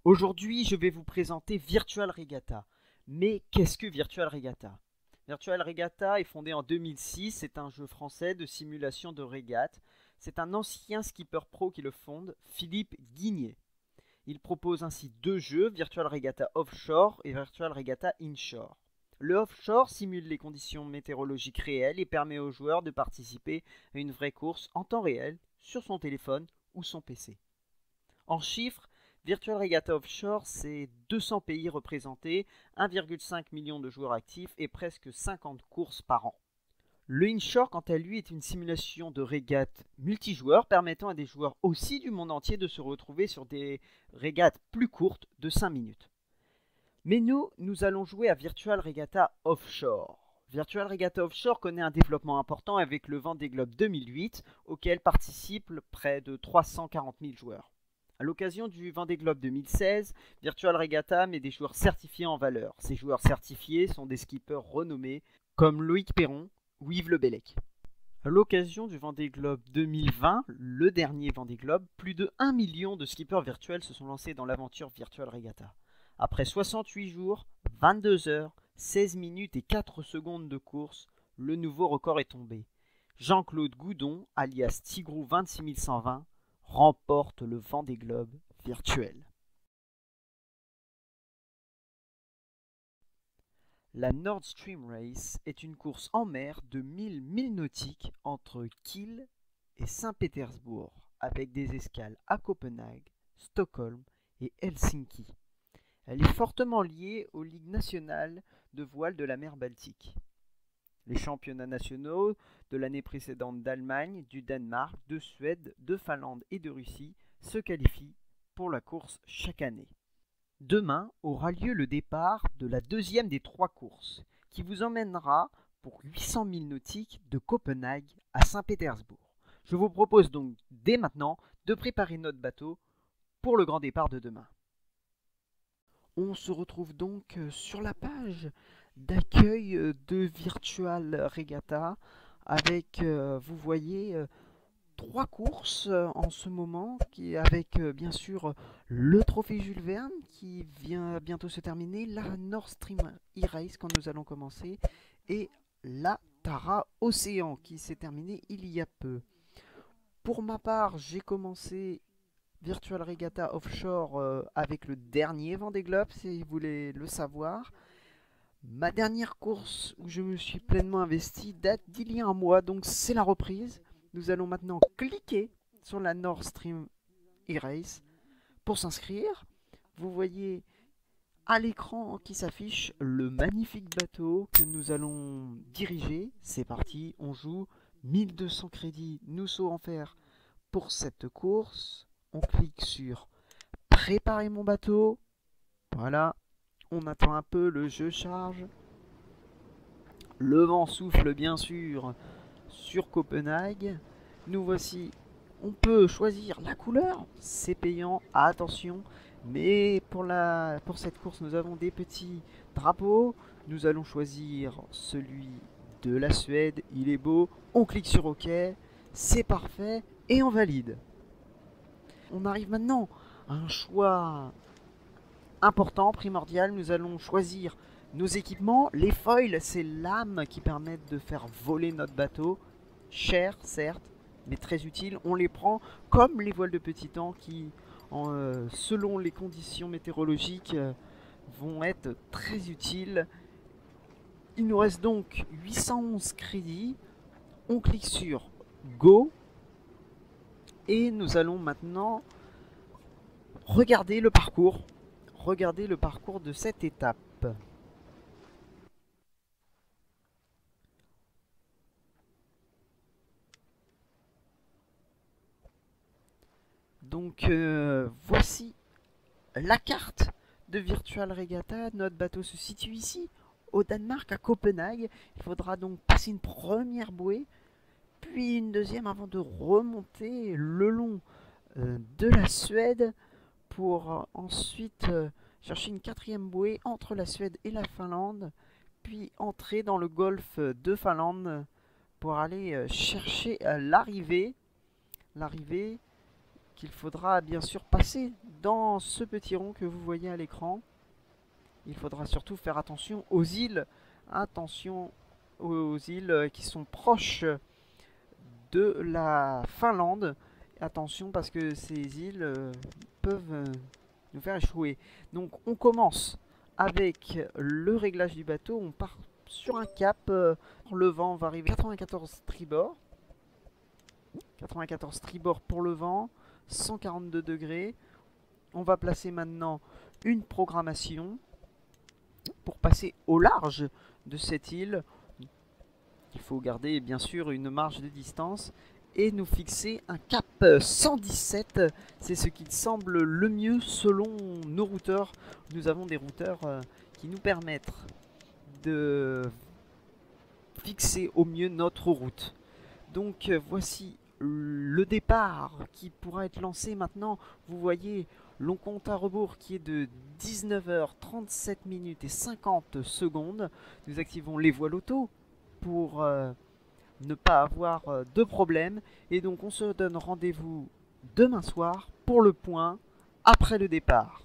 Aujourd'hui, je vais vous présenter Virtual Regatta. Mais qu'est-ce que Virtual Regatta? Virtual Regatta est fondé en 2006, c'est un jeu français de simulation de régate. C'est un ancien skipper pro qui le fonde, Philippe Guigné. Il propose ainsi deux jeux, Virtual Regatta Offshore et Virtual Regatta Inshore. Le offshore simule les conditions météorologiques réelles et permet aux joueurs de participer à une vraie course en temps réel sur son téléphone ou son PC. En chiffres, Virtual Regatta Offshore, c'est 200 pays représentés, 1,5 million de joueurs actifs et presque 50 courses par an. Le Inshore, quant à lui, est une simulation de régate multijoueur permettant à des joueurs aussi du monde entier de se retrouver sur des régates plus courtes de 5 minutes. Mais nous allons jouer à Virtual Regatta Offshore. Virtual Regatta Offshore connaît un développement important avec le Vendée Globe 2008, auquel participent près de 340 000 joueurs. À l'occasion du Vendée Globe 2016, Virtual Regatta met des joueurs certifiés en valeur. Ces joueurs certifiés sont des skippers renommés comme Loïc Perron ou Yves Le Bellec. À l'occasion du Vendée Globe 2020, le dernier Vendée Globe, plus de 1 million de skippers virtuels se sont lancés dans l'aventure Virtual Regatta. Après 68 jours, 22 heures, 16 minutes et 4 secondes de course, le nouveau record est tombé. Jean-Claude Goudon, alias Tigrou 26120, remporte le Vendée Globe virtuel. La Nord Stream Race est une course en mer de 1000 milles nautiques entre Kiel et Saint-Pétersbourg, avec des escales à Copenhague, Stockholm et Helsinki. Elle est fortement liée aux ligues nationales de voile de la mer Baltique. Les championnats nationaux de l'année précédente d'Allemagne, du Danemark, de Suède, de Finlande et de Russie se qualifient pour la course chaque année. Demain aura lieu le départ de la deuxième des 3 courses, qui vous emmènera pour 800 milles nautiques de Copenhague à Saint-Pétersbourg. Je vous propose donc dès maintenant de préparer notre bateau pour le grand départ de demain. On se retrouve donc sur la page d'accueil de Virtual Regatta avec, vous voyez, 3 courses en ce moment, avec bien sûr le trophée Jules Verne qui vient bientôt se terminer, la Nord Stream E-Race quand nous allons commencer, et la Tara Océan qui s'est terminée il y a peu. Pour ma part, j'ai commencé Virtual Regatta Offshore avec le dernier Vendée Globe, si vous voulez le savoir. Ma dernière course où je me suis pleinement investi date d'il y a un mois, donc c'est la reprise. Nous allons maintenant cliquer sur la Nord Stream E-Race pour s'inscrire. Vous voyez à l'écran qui s'affiche le magnifique bateau que nous allons diriger. C'est parti, on joue. 1200 crédits nous sont offerts pour cette course. On clique sur préparer mon bateau. Voilà, on attend un peu, le jeu charge. Le vent souffle bien sûr sur Copenhague. Nous voici. On peut choisir la couleur, c'est payant, attention. Mais pour cette course, nous avons des petits drapeaux. Nous allons choisir celui de la Suède. Il est beau. On clique sur OK. C'est parfait. Et on valide. On arrive maintenant à un choix important, primordial. Nous allons choisir nos équipements. Les foils, c'est lames qui permettent de faire voler notre bateau. Cher, certes, mais très utile. On les prend comme les voiles de petit temps qui, selon les conditions météorologiques, vont être très utiles. Il nous reste donc 811 crédits. On clique sur Go. Et nous allons maintenant regarder le parcours. Regardez le parcours de cette étape. Donc voici la carte de Virtual Regatta. Notre bateau se situe ici, au Danemark, à Copenhague. Il faudra donc passer une première bouée, puis une deuxième avant de remonter le long de la Suède pour ensuite chercher une quatrième bouée entre la Suède et la Finlande, puis entrer dans le golfe de Finlande pour aller chercher l'arrivée qu'il faudra bien sûr passer dans ce petit rond que vous voyez à l'écran, il faudra surtout faire attention aux îles. Attention aux îles qui sont proches de la Finlande. Attention parce que ces îles peuvent nous faire échouer. Donc on commence avec le réglage du bateau. On part sur un cap. Le vent va arriver 94 tribord. 94 tribord pour le vent. 142 degrés. On va placer maintenant une programmation pour passer au large de cette île. Il faut garder bien sûr une marge de distance et nous fixer un cap 117. C'est ce qui semble le mieux selon nos routeurs. Nous avons des routeurs qui nous permettent de fixer au mieux notre route. Donc voici le départ qui pourra être lancé maintenant. Vous voyez l'on compte à rebours qui est de 19h37 minutes et 50 secondes. Nous activons les voiles auto pour ne pas avoir de problème. Et donc on se donne rendez-vous demain soir pour le point après le départ.